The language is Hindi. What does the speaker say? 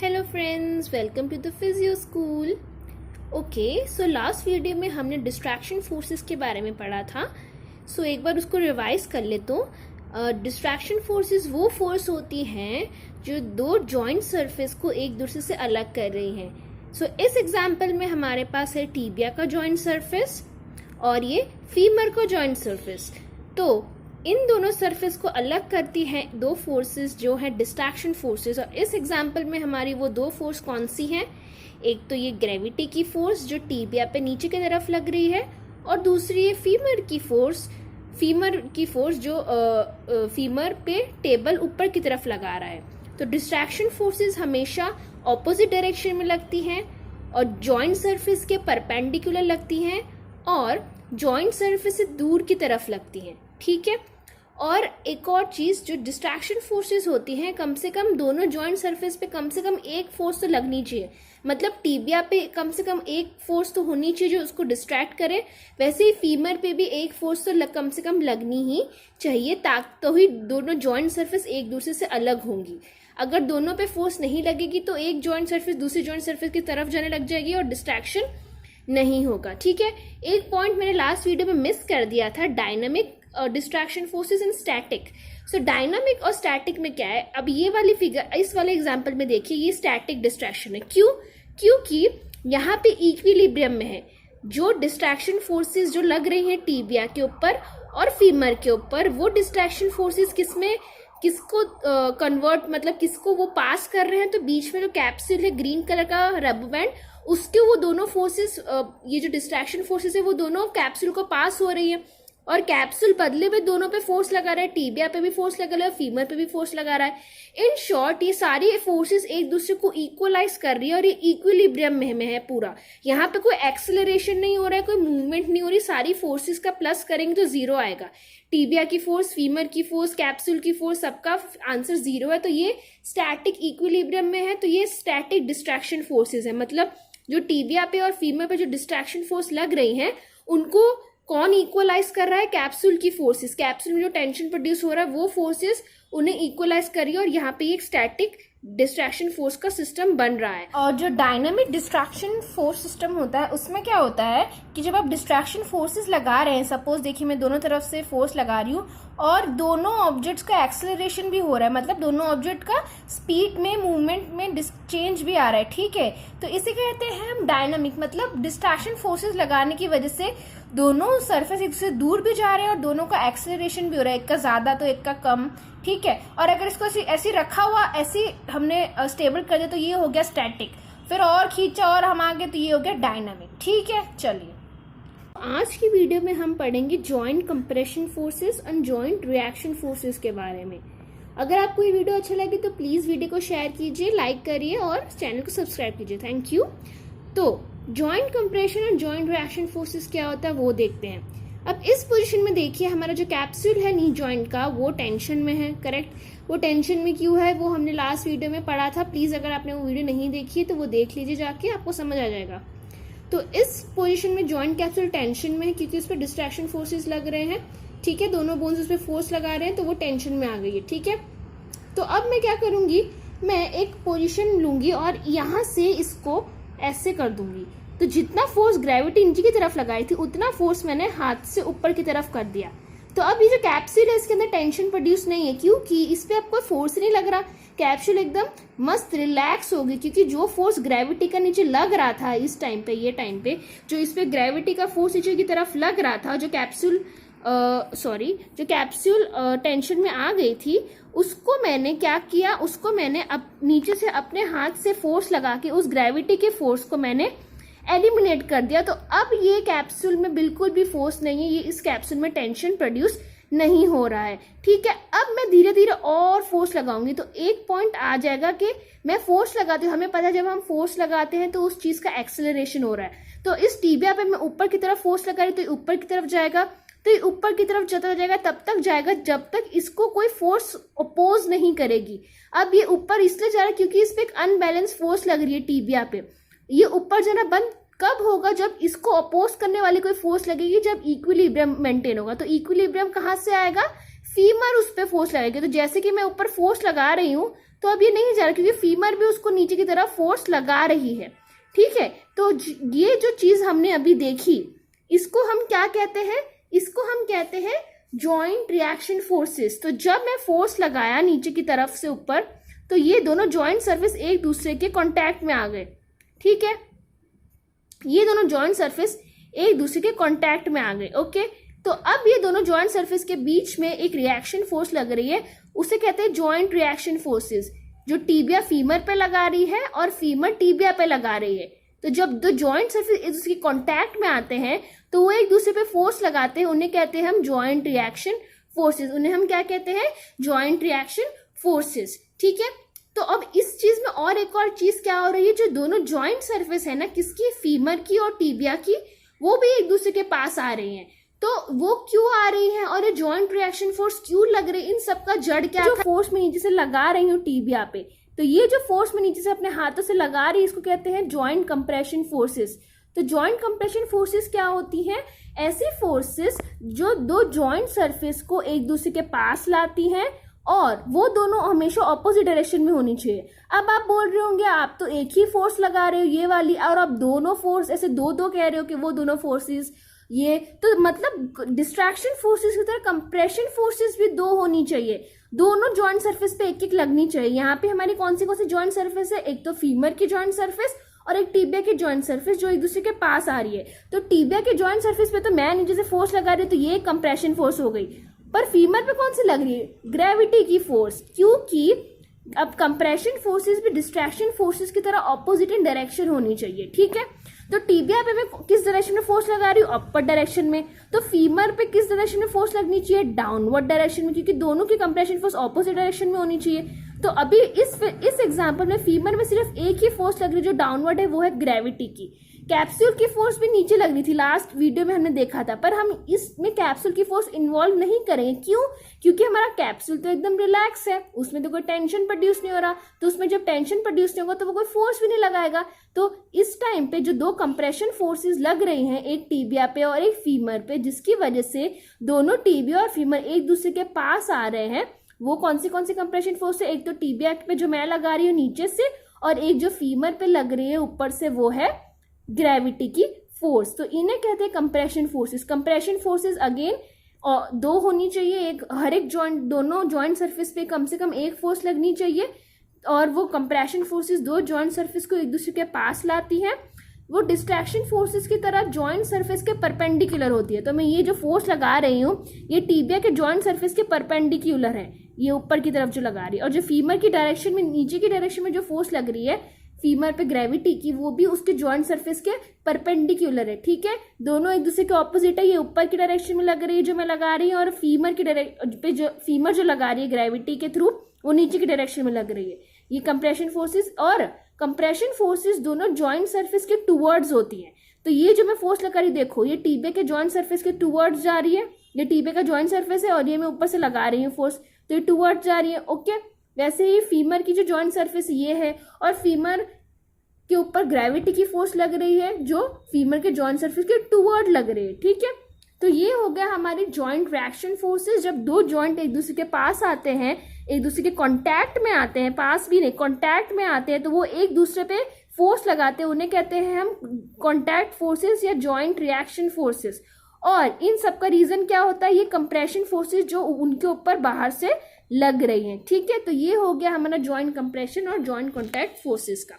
Hello friends, welcome to the physio school. Okay, so last video में हमने डिस्ट्रैक्शन फोर्सेस के बारे में पढ़ा था। सो एक बार उसको रिवाइज कर ले तो डिस्ट्रैक्शन फोर्सेस वो फोर्स होती हैं जो दो जॉइंट सरफेस को एक दूसरे से अलग कर रही हैं। सो इस एग्जांपल में हमारे पास है टीबिया का जॉइंट सरफेस और ये फीमर का जॉइंट सरफेस। तो इन दोनों सरफेस को अलग करती हैं दो फोर्सेस जो है डिस्ट्रैक्शन फोर्सेस। और इस एग्जांपल में हमारी वो दो फोर्स कौन सी हैं? एक तो ये ग्रेविटी की फोर्स जो टीबिया पे नीचे की तरफ लग रही है, और दूसरी है फीमर की फोर्स जो फीमर पे टेबल ऊपर की तरफ लगा रहा है। तो डिस्ट्रैक्शन फोर्सेस हमेशा ऑपोजिट डायरेक्शन में लगती हैं और जॉइंट सरफेस के परपेंडिकुलर लगती हैं और जॉइंट सरफेस से दूर की तरफ लगती हैं। ठीक है। और एक और चीज, जो डिस्ट्रैक्शन फोर्सेस होती हैं, कम से कम दोनों जॉइंट सरफेस पे कम से कम एक फोर्स तो लगनी चाहिए। मतलब टीबिया पे कम से कम एक फोर्स तो होनी चाहिए जो उसको डिस्ट्रैक्ट करे। वैसे ही फीमर पे भी एक फोर्स तो कम से कम लगनी ही चाहिए, तो ही दोनों जॉइंट सरफेस एक दूसरे से अलग होंगी। अगर दोनों पे फोर्स नहीं लगेगी तो एक जॉइंट सरफेस दूसरी जॉइंट सरफेस की तरफ जाने लग जाएगी और डिस्ट्रैक्शन नहीं होगा। ठीक है। एक पॉइंट मैंने लास्ट वीडियो में मिस कर दिया था, dynamic distraction forces and static. So dynamic और स्टैटिक में क्या है? अब ये वाली फिगर, इस वाले एग्जांपल में देखिए, ये स्टैटिक डिस्ट्रैक्शन है। क्यों? क्योंकि यहाँ पे इक्विलिब्रियम में है। जो डिस्ट्रैक्शन फोर्सेस जो लग रही हैं टीबिया के ऊपर और फीमर के ऊपर, वो डिस्ट्रैक्शन फोर्सेस किसको कन्वर्ट, मतलब किसको वो पास कर रहे हैं? तो बीच में जो कैप्सूल है ग्रीन कलर का रबर बैंड, उसके वो दोनों फोर्सेस, ये जो डिस्ट्रैक्शन फोर्सेस है वो दोनों कैप्सूल को पास हो रही है और कैप्सूल बदले में दोनों पे फोर्स लगा रहा है। टीबिया पे भी फोर्स लगा रहा है, फीमर पे भी फोर्स लगा रहा है। इन शॉर्ट ये सारी फोर्सेस एक दूसरे को इक्वलाइज कर रही है और ये इक्विलिब्रियम में है पूरा। यहाँ पे कोई एक्सेलरेशन नहीं हो रहा है, कोई मूवमेंट नहीं हो रही। सारी फोर्सेस का प्लस करेंगे तो जीरो आएगा। टीबिया की फोर्स, फीमर की फोर्स, कैप्सूल की फोर्स, सबका आंसर जीरो है। तो ये स्टैटिक इक्विलिब्रियम में है। तो ये स्टैटिक डिस्ट्रैक्शन फोर्सेस है। मतलब जो टीबिया पे और फीमर पे जो डिस्ट्रैक्शन फोर्स लग रही हैं, उनको कौन इक्वलाइज कर रहा है? कैप्सूल की फोर्सेस। कैप्सूल में जो टेंशन प्रोड्यूस हो रहा है वो फोर्सेस उन्हें इक्वलाइज कर रही है और यहाँ पे एक स्टैटिक डिस्ट्रैक्शन फोर्स का सिस्टम बन रहा है। और जो डायनामिक डिस्ट्रैक्शन फोर्स सिस्टम होता है, उसमें क्या होता है कि जब आप डिस्ट्रैक्शन फोर्सेस लगा रहे हैं, सपोज देखिए मैं दोनों तरफ से फोर्स लगा रही हूँ और दोनों ऑब्जेक्ट्स का एक्सेलरेशन भी हो रहा है, मतलब दोनों ऑब्जेक्ट का स्पीड में, मूवमेंट में चेंज भी आ रहा है। ठीक है। तो इसे कहते हैं हम डायनामिक। मतलब डिस्ट्रैक्शन फोर्सेस लगाने की वजह से दोनों सरफेस एक से दूर भी जा रहे हैं और दोनों का एक्सेलरेशन भी हो रहा है, एक का ज्यादा तो एक का कम। ठीक है। और अगर इसको ऐसे रखा हुआ, ऐसे हमने स्टेबल कर दिया तो ये हो गया स्टैटिक। फिर और खींचा और हम आगे तो ये हो गया डायनामिक। ठीक है। चलिए, आज की वीडियो में हम पढ़ेंगे joint compression forces and joint reaction forces के बारे में। अगर आपको ये वीडियो अच्छा लगे तो प्लीज वीडियो को शेयर कीजिए, लाइक करिए और चैनल को सब्सक्राइब कीजिए। Thank you. तो joint compression and joint reaction forces क्या होता है वो देखते हैं। अब इस पोजीशन में देखिए, हमारा जो कैप्सूल है नी जॉइंट का, वो टेंशन में है। करेक्ट। वो टेंशन में क्यों है वो हमने लास्ट वीडियो में पढ़ा था। प्लीज अगर आपने वो वीडियो नहीं देखी है तो वो देख लीजिए जाके, आपको समझ आ जाएगा। तो इस पोजीशन में जॉइंट कैप्सूल टेंशन में है क्योंकि उस पर डिस्ट्रैक्शन फोर्सेस लग रहे हैं। ठीक है। दोनों बोन्स उस पर फोर्स लगा रहे हैं तो वो टेंशन में आ गई है। ठीक है। तो अब मैं क्या करूंगी, मैं एक पोजीशन लूंगी और यहां से इसको ऐसे कर दूंगी। तो जितना फोर्स ग्रेविटी नीचे की तरफ लगाई थी उतना फोर्स मैंने हाथ से ऊपर की तरफ कर दिया। तो अब ये जो कैप्सूल है इसके अंदर टेंशन प्रोड्यूस नहीं है क्योंकि इस पे अब कोई फोर्स नहीं लग रहा। कैप्सूल एकदम मस्त रिलैक्स होगी क्योंकि जो फोर्स ग्रेविटी का नीचे लग रहा था इस टाइम पे, ये टाइम पे जो इस पे ग्रेविटी का फोर्स नीचे की तरफ लग रहा था, जो कैप्सूल टेंशन में आ गई थी, उसको मैंने क्या किया, उसको मैंने अब नीचे से अपने हाथ से फोर्स लगा के उस ग्रेविटी के फोर्स को मैंने एलिमिनेट कर दिया। तो अब ये कैप्सूल में बिल्कुल भी फोर्स नहीं है, ये इस कैप्सूल में टेंशन प्रोड्यूस नहीं हो रहा है। ठीक है। अब मैं धीरे धीरे और फोर्स लगाऊंगी तो एक पॉइंट आ जाएगा कि मैं फोर्स लगाती हूँ। हमें पता है जब हम फोर्स लगाते हैं तो उस चीज का एक्सेलरेशन हो रहा है। तो इस टीबिया पे मैं ऊपर की तरफ फोर्स लगा रही तो ऊपर की तरफ जाएगा, तो ये ऊपर की तरफ जाता जाएगा, तब तक जाएगा जब तक इसको कोई फोर्स अपोज नहीं करेगी। अब ये ऊपर इसलिए जा रहा है क्योंकि इस पे एक अनबैलेंस फोर्स लग रही है टीबिया पे। ये ऊपर जाना बंद कब होगा? जब इसको अपोज करने वाली कोई फोर्स लगेगी, जब इक्विलिब्रियम मेंटेन होगा। तो इक्विलिब्रियम कहाँ से आएगा? फीमर उस पे फोर्स लगेगी। तो जैसे कि मैं ऊपर फोर्स लगा रही हूँ तो अब ये नहीं जा रहा क्योंकि फीमर भी उसको नीचे की तरफ फोर्स लगा रही है, ठीक है। तो ये जो चीज हमने अभी देखी इसको हम क्या कहते हैं, इसको हम कहते हैं जॉइंट रिएक्शन फोर्सेस। तो जब मैं फोर्स लगाया नीचे की तरफ से ऊपर तो ये दोनों जॉइंट सरफेस एक दूसरे के कांटेक्ट में आ गए, ठीक है, ये दोनों जॉइंट सरफेस एक दूसरे के कांटेक्ट में आ गए, ओके। तो अब ये दोनों जॉइंट सरफेस के बीच में एक रिएक्शन फोर्स लग रही है, उसे कहते हैं जॉइंट रिएक्शन फोर्सेस, जो टीबिया फीमर पे लगा रही है और फीमर टीबिया पे लगा रही है। तो जब दो जॉइंट सरफेस एक दूसरे के कांटेक्ट में आते हैं तो वो एक दूसरे पे फोर्स लगाते हैं, उन्हें कहते हैं हम जॉइंट रिएक्शन फोर्सेस, उन्हें हम क्या कहते हैं, जॉइंट रिएक्शन फोर्सेस, ठीक है। तो अब इस चीज में और एक और चीज क्या हो रही है, जो दोनों जॉइंट सरफेस है ना, किसकी, फीमर की और टीबिया की, वो भी एक दूसरे के पास आ रही हैं। तो वो क्यों आ रही है और ये जॉइंट रिएक्शन फोर्स क्यों लग रही है, इन सब का जड़ क्या, जो फोर्स में नीचे से लगा रही हूँ टीबिया पे, तो ये जो फोर्स में नीचे से अपने हाथों से लगा रही है इसको कहते हैं जॉइंट कंप्रेशन फोर्सेस। तो जॉइंट कंप्रेशन फोर्सेस क्या होती हैं, ऐसी फोर्सेस जो दो जॉइंट सरफेस को एक दूसरे के पास लाती हैं और वो दोनों हमेशा ऑपोजिट डायरेक्शन में होनी चाहिए। अब आप बोल रहे होंगे आप तो एक ही फोर्स लगा रहे हो ये वाली, और आप दोनों फोर्स ऐसे दो दो कह रहे हो कि वो दोनों फोर्सेस, ये तो मतलब डिस्ट्रैक्शन फोर्सेस की तरह कंप्रेशन फोर्सेस भी दो होनी चाहिए, दोनों जॉइंट सरफेस पे एक एक लगनी चाहिए। यहाँ पे हमारी कौन सी जॉइंट सरफेस है, एक तो फीमर की जॉइंट सरफेस और एक टीबिया की जॉइंट सरफेस जो एक दूसरे के पास आ रही है। तो टीबिया के जॉइंट सरफेस पे तो मैं नीचे से फोर्स लगा रही हूँ तो ये कंप्रेशन फोर्स हो गई, पर फीमर पे कौन सी लग रही है, ग्रेविटी की फोर्स, क्योंकि अब कंप्रेशन फोर्सेस भी डिस्ट्रैक्शन फोर्सेस की तरह ऑपोजिट इन डायरेक्शन होनी चाहिए, ठीक है। तो टीबिया पे मैं किस डायरेक्शन में फोर्स लगा रही हूँ, अपर डायरेक्शन में, तो फीमर पे किस डायरेक्शन में फोर्स लगनी चाहिए, डाउनवर्ड डायरेक्शन में, क्योंकि दोनों की कंप्रेशन फोर्स ऑपोजिट डायरेक्शन में होनी चाहिए। तो अभी इस एग्जांपल में फीमर में सिर्फ एक ही फोर्स लग रही है जो डाउनवर्ड है, वो है ग्रेविटी की। कैप्सूल की फोर्स भी नीचे लग रही थी, लास्ट वीडियो में हमने देखा था, पर हम इसमें कैप्सूल की फोर्स इन्वॉल्व नहीं करेंगे, क्यों, क्योंकि हमारा कैप्सूल तो एकदम रिलैक्स है, उसमें तो कोई टेंशन प्रोड्यूस नहीं हो रहा, तो उसमें जब टेंशन प्रोड्यूस नहीं होगा तो वो कोई फोर्स भी नहीं लगाएगा। तो इस टाइम पे जो दो कंप्रेशन फोर्सेस लग रही हैं, एक टीबिया पे और एक फीमर पे, जिसकी वजह से दोनों टीबिया और फीमर एक दूसरे के पास आ रहे हैं, वो कौन सी कंप्रेशन फोर्स है, एक तो टीबिया पे जो मैं लगा रही हूँ नीचे से, और एक जो फीमर पे लग रही है ऊपर से, वो है ग्रेविटी की फोर्स। तो इन्हें कहते हैं compression forces. Compression forces again दो होनी चाहिए, एक हर एक जॉइंट, दोनों जॉइंट सरफेस पे कम से कम एक फोर्स लगनी चाहिए, और वो कंप्रेशन फोर्सेस दो जॉइंट सरफेस को एक दूसरे के पास लाती हैं। वो डिस्ट्रैक्शन फोर्सेस की तरह जॉइंट सरफेस के परपेंडिकुलर होती है। तो मैं ये जो फोर्स लगा रही हूँ ये टीबिया के जॉइंट सरफेस के परपेंडिकुलर है, ये ऊपर की तरफ जो लगा रही है, और जो फीमर की डायरेक्शन में, नीचे की डायरेक्शन में जो फोर्स लग रही है फीमर पे ग्रेविटी की, वो भी उसके जॉइंट सरफेस के परपेंडिकुलर है, ठीक है। दोनों एक दूसरे के ऑपोजिट है, ये ऊपर की डायरेक्शन में लग रही है जो मैं लगा रही हूँ, और फीमर की पे जो फीमर जो लगा रही है ग्रेविटी के थ्रू, वो नीचे की डायरेक्शन में लग रही है। ये कंप्रेशन फोर्सेस और कंप्रेशन फोर्सेस दोनों जॉइंट सरफेस के टूवर्ड्स होती है। तो ये जो मैं फोर्स लगा रही हूँ, देखो ये टीबिया के जॉइंट सरफेस के टूवर्ड्स जा रही है, ये टीबिया का जॉइंट सरफेस है और ये मैं ऊपर से लगा रही हूँ फोर्स, तो ये टूवर्ड्स जा रही है, ओके। वैसे ही फीमर की जो जॉइंट सरफेस ये है, और फीमर के ऊपर ग्रेविटी की फोर्स लग रही है जो फीमर के जॉइंट सरफेस के टूवर्ड लग रही है, ठीक है। तो ये हो गया हमारी जॉइंट रिएक्शन फोर्सेस। जब दो जॉइंट एक दूसरे के पास आते हैं, एक दूसरे के कांटेक्ट में आते हैं, पास भी नहीं कांटेक्ट में आते हैं, तो वो एक दूसरे पे फोर्स लगाते हैं, उन्हें कहते हैं हम कांटेक्ट फोर्सेस या जॉइंट रिएक्शन फोर्सेस। और इन सब का रीजन क्या होता है, ये कंप्रेशन फोर्सेस जो उनके ऊपर बाहर से लग रही हैं, ठीक है। तो ये हो गया हमारा जॉइंट कंप्रेशन और जॉइंट कांटेक्ट फोर्सेस का।